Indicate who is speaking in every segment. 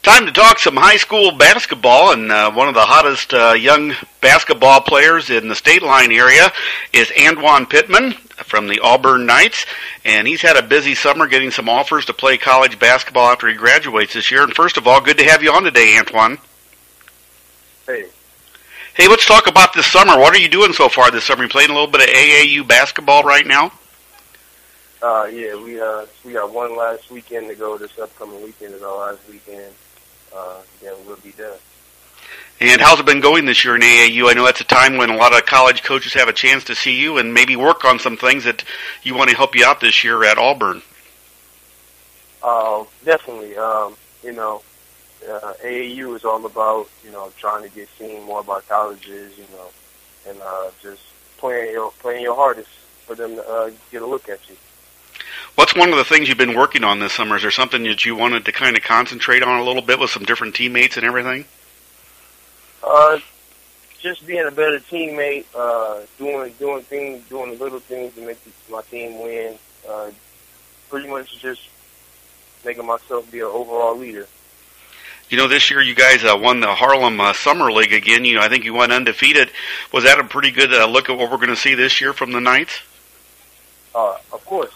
Speaker 1: Time to talk some high school basketball, and one of the hottest young basketball players in the State Line area is Antoine Pittman from the Auburn Knights, and he's had a busy summer getting some offers to play college basketball after he graduates this year. And first of all, good to have you on today, Antoine.
Speaker 2: Hey.
Speaker 1: Hey, let's talk about this summer. What are you doing so far this summer? You playing a little bit of AAU basketball right now?
Speaker 2: Yeah, we got one last weekend to go. This upcoming weekend is our last weekend. Then we'll be done.
Speaker 1: And how's it been going this year in AAU? I know that's a time when a lot of college coaches have a chance to see you and maybe work on some things that you want to help you out this year at Auburn.
Speaker 2: Definitely. AAU is all about, trying to get seen more by colleges, and just playing your hardest for them to get a look at you.
Speaker 1: What's one of the things you've been working on this summer? Is there something that you wanted to kind of concentrate on a little bit with some different teammates and everything?
Speaker 2: Just being a better teammate, doing the little things to make my team win. Pretty much just making myself be an overall leader.
Speaker 1: This year you guys won the Harlem Summer League again. I think you went undefeated. Was that a pretty good look at what we're going to see this year from the Knights?
Speaker 2: Of course.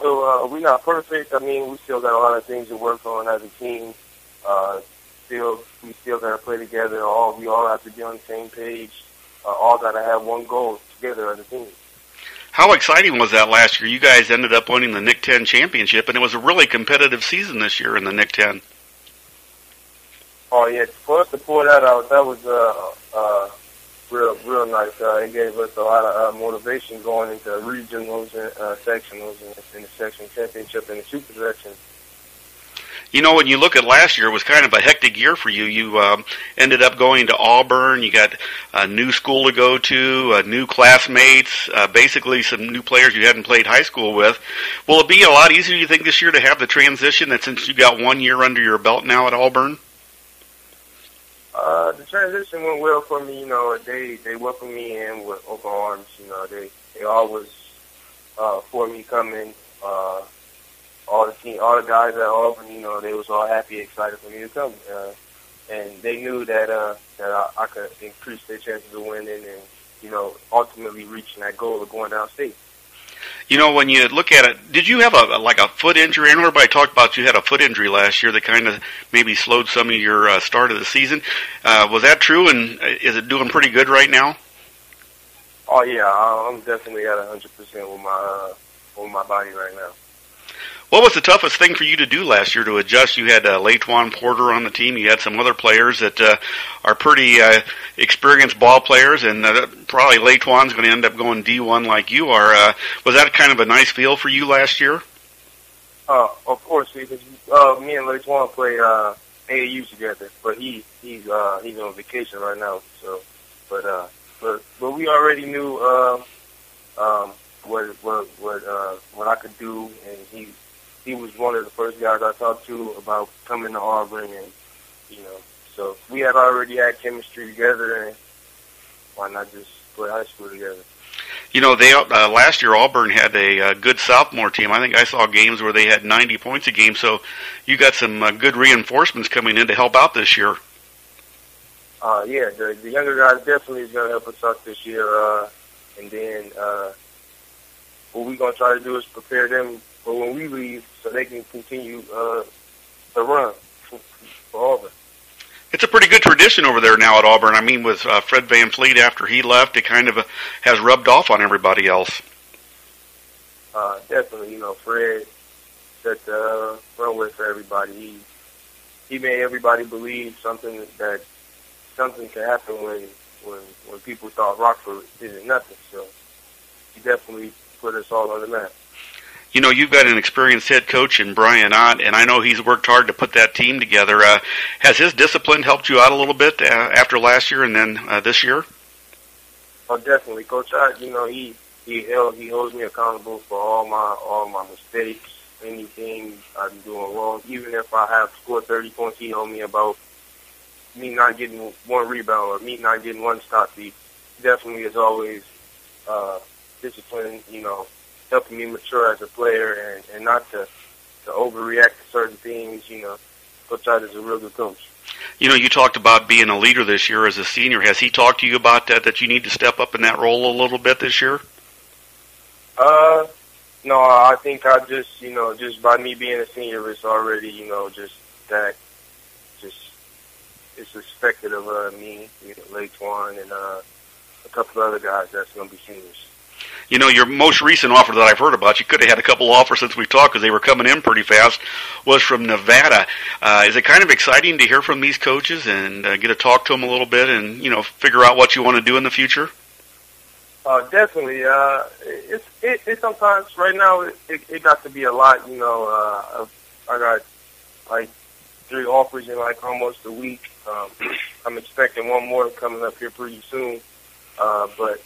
Speaker 2: We're not perfect. We still got a lot of things to work on as a team. We still got to play together. We all have to be on the same page. All got to have one goal together as a team.
Speaker 1: How exciting was that last year? You guys ended up winning the Nick 10 championship, and it was a really competitive season this year in the Nick 10.
Speaker 2: Oh, yeah. For us to pull that out, that was real nice. It gave us a lot of motivation going into regionals and sectionals and the section championship and the super section.
Speaker 1: When you look at last year, it was kind of a hectic year for you. You ended up going to Auburn. You got a new school to go to, new classmates, basically some new players you hadn't played high school with. Will it be a lot easier, you think, this year to have the transition that since you got 1 year under your belt now at Auburn?
Speaker 2: The transition went well for me. They welcomed me in with open arms. They always for me coming. All the guys at Auburn, they was all happy, excited for me to come, and they knew that I could increase their chances of winning and ultimately reaching that goal of going downstate.
Speaker 1: When you look at it, did you have a foot injury? I know everybody talked about you had a foot injury last year that kind of maybe slowed some of your start of the season. Was that true, and is it doing pretty good right now?
Speaker 2: Oh, yeah, I'm definitely at 100% with my body right now.
Speaker 1: What was the toughest thing for you to do last year to adjust? You had Laquan Porter on the team. You had some other players that are pretty experienced ball players, and probably Laquan's going to end up going D1 like you are. Was that kind of a nice feel for you last year?
Speaker 2: Of course, because me and Laquan play AAU together, but he's on vacation right now. So, but we already knew what I could do, and he was one of the first guys I talked to about coming to Auburn, and so we had already had chemistry together, and why not just play high school together?
Speaker 1: They last year Auburn had a good sophomore team. I think I saw games where they had 90 points a game. So you got some good reinforcements coming in to help out this year.
Speaker 2: Yeah, the younger guys definitely is going to help us out this year, and then what we're going to try to do is prepare them for when we leave so they can continue the run for Auburn.
Speaker 1: It's a pretty good tradition over there now at Auburn. With Fred Van Fleet after he left, it kind of has rubbed off on everybody else.
Speaker 2: Definitely, Fred set the runway for everybody. He made everybody believe something can happen when people thought Rockford isn't nothing. So he definitely put us all on the map.
Speaker 1: You've got an experienced head coach in Brian Ott, and I know he's worked hard to put that team together. Has his discipline helped you out a little bit after last year and then this year?
Speaker 2: Oh, definitely. Coach Ott, he holds me accountable for all my mistakes, anything I'm doing wrong. Even if I have scored 30 points, he holds me about me not getting one rebound or me not getting one stop. He definitely is always disciplined, helping me mature as a player and not to overreact to certain things, Coach Ida is a real good coach.
Speaker 1: You know, you talked about being a leader this year as a senior. Has he talked to you about that you need to step up in that role a little bit this year?
Speaker 2: No, I think I just, just by me being a senior, it's already, just that, it's expected of me, Antoine, and a couple of other guys that's going to be seniors.
Speaker 1: You know, your most recent offer that I've heard about, you could have had a couple offers since we talked because they were coming in pretty fast, was from Nevada. Is it kind of exciting to hear from these coaches and get to talk to them a little bit and, figure out what you want to do in the future?
Speaker 2: Definitely. It's sometimes, right now, it got to be a lot, I got, 3 offers in, almost a week. I'm expecting one more coming up here pretty soon. But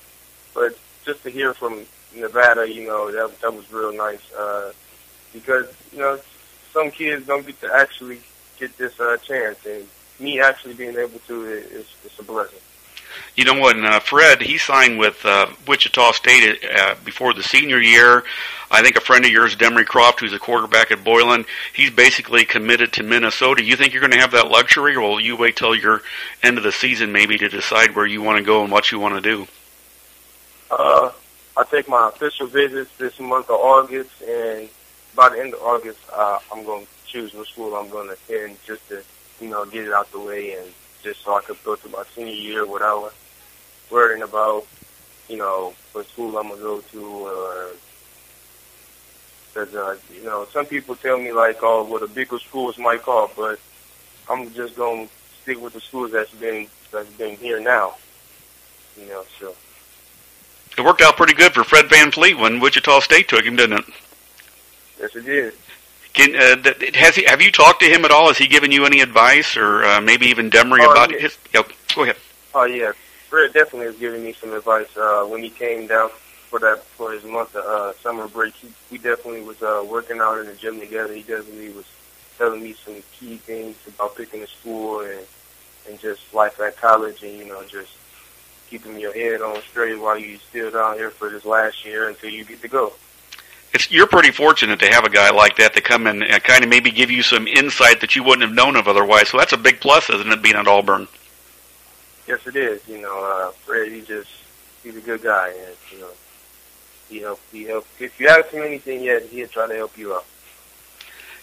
Speaker 2: just to hear from Nevada, that was real nice. Because, some kids don't get to actually get this chance. And me actually being able to, it's a blessing.
Speaker 1: You know what, Fred, he signed with Wichita State before the senior year. I think a friend of yours, Demery Croft, who's a quarterback at Boylan, he's basically committed to Minnesota. You think you're going to have that luxury, or will you wait till your end of the season maybe to decide where you want to go and what you want to do?
Speaker 2: I take my official visits this month of August, and by the end of August, I'm going to choose what school I'm going to attend just to, get it out the way, and just so I could go to my senior year without worrying about, what school I'm going to go to, or because, some people tell me, what a bigger schools might call, but I'm just going to stick with the schools that's been here now, so.
Speaker 1: It worked out pretty good for Fred Van Fleet when Wichita State took him, didn't it?
Speaker 2: Yes, it did.
Speaker 1: Have you talked to him at all? Has he given you any advice, or maybe even Demery about his? Yep, go ahead.
Speaker 2: Oh yeah, Fred definitely has given me some advice when he came down for his month of summer break. He definitely was working out in the gym together. He definitely was telling me some key things about picking a school and just life at college, and just keeping your head on straight while you're still down here for this last year until you get to go.
Speaker 1: You're pretty fortunate to have a guy like that to come in and kind of maybe give you some insight that you wouldn't have known of otherwise. So that's a big plus, isn't it, being at Auburn?
Speaker 2: Yes, it is. Fred, he's a good guy, and he helps. If you ask him anything yet, he'll try to help you out.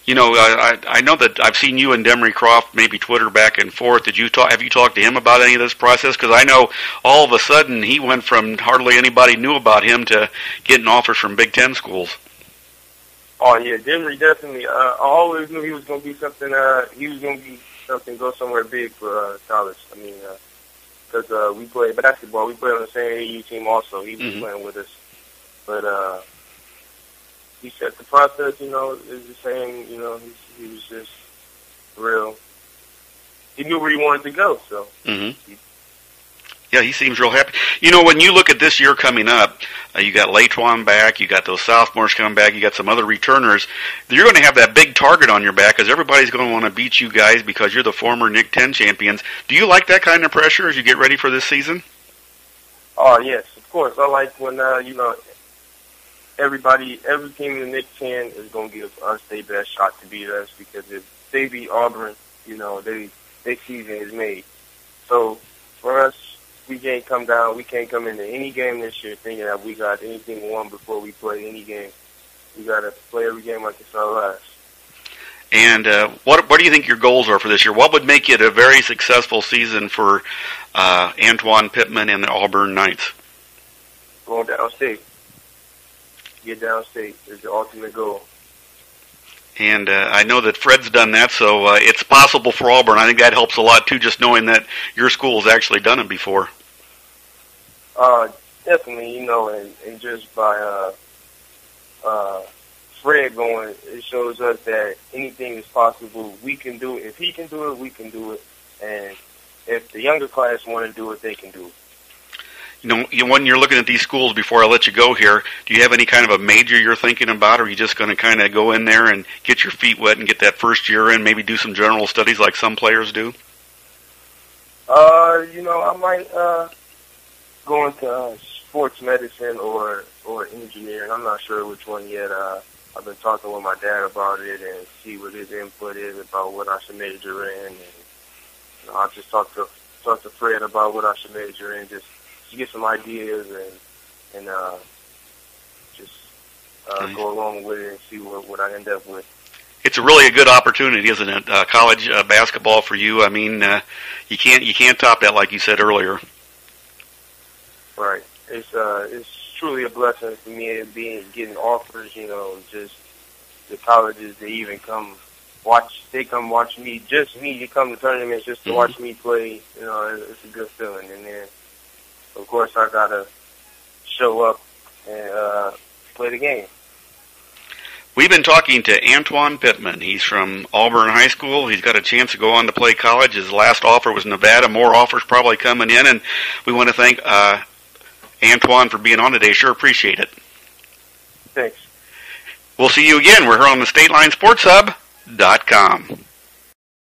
Speaker 1: I know that I've seen you and Demery Croft maybe Twitter back and forth. Have you talked to him about any of this process? Because I know all of a sudden he went from hardly anybody knew about him to getting offers from Big Ten schools.
Speaker 2: Oh yeah, Demery definitely. I always knew he was going to be something. He was going to be something. Go somewhere big for college. I mean, because we play basketball. We play on the same AU team. Also, he was playing with us, but. He said the process, is the same, he was just real. He knew where he wanted to go, so.
Speaker 1: Mm-hmm. Yeah, he seems real happy. When you look at this year coming up, you got Antoine back, you got those sophomores coming back, you got some other returners. You're going to have that big target on your back because everybody's going to want to beat you guys because you're the former Nick 10 champions. Do you like that kind of pressure as you get ready for this season?
Speaker 2: Oh, yes, of course. I like when, every team in the Nick 10 is going to give us their best shot to beat us because if they beat Auburn, their season is made. So for us, we can't come into any game this year thinking that we got anything won before we play any game. We got to play every game like it's our last.
Speaker 1: And what do you think your goals are for this year? What would make it a very successful season for Antoine Pittman and the Auburn Knights?
Speaker 2: Going downstate. Get downstate is the ultimate goal.
Speaker 1: And I know that Fred's done that, so it's possible for Auburn. I think that helps a lot, too, just knowing that your school has actually done it before.
Speaker 2: Definitely, and just by Fred going, it shows us that anything is possible. We can do it. If he can do it, we can do it. And if the younger class want to do it, they can do it.
Speaker 1: When you're looking at these schools, before I let you go here, do you have any kind of a major you're thinking about, or are you just going to kind of go in there and get your feet wet and get that first year in, maybe do some general studies like some players do?
Speaker 2: I might go into sports medicine or engineering. I'm not sure which one yet. I've been talking with my dad about it and see what his input is about what I should major in, and I just talk to Fred about what I should major in, just to get some ideas and just
Speaker 1: nice.
Speaker 2: Go along with it and see what I end up with.
Speaker 1: It's a good opportunity, isn't it? College basketball for you. I mean, you can't top that, like you said earlier.
Speaker 2: Right. It's truly a blessing for me getting offers. Just the colleges they even come watch. They come watch me, just me. You come to tournaments just to watch me play. It's a good feeling. And then, of course, I gotta show up and play the game.
Speaker 1: We've been talking to Antoine Pittman. He's from Auburn High School. He's got a chance to go on to play college. His last offer was Nevada. More offers probably coming in, and we want to thank Antoine for being on today. Sure appreciate it.
Speaker 2: Thanks.
Speaker 1: We'll see you again. We're here on the StatelineSportsHub.com.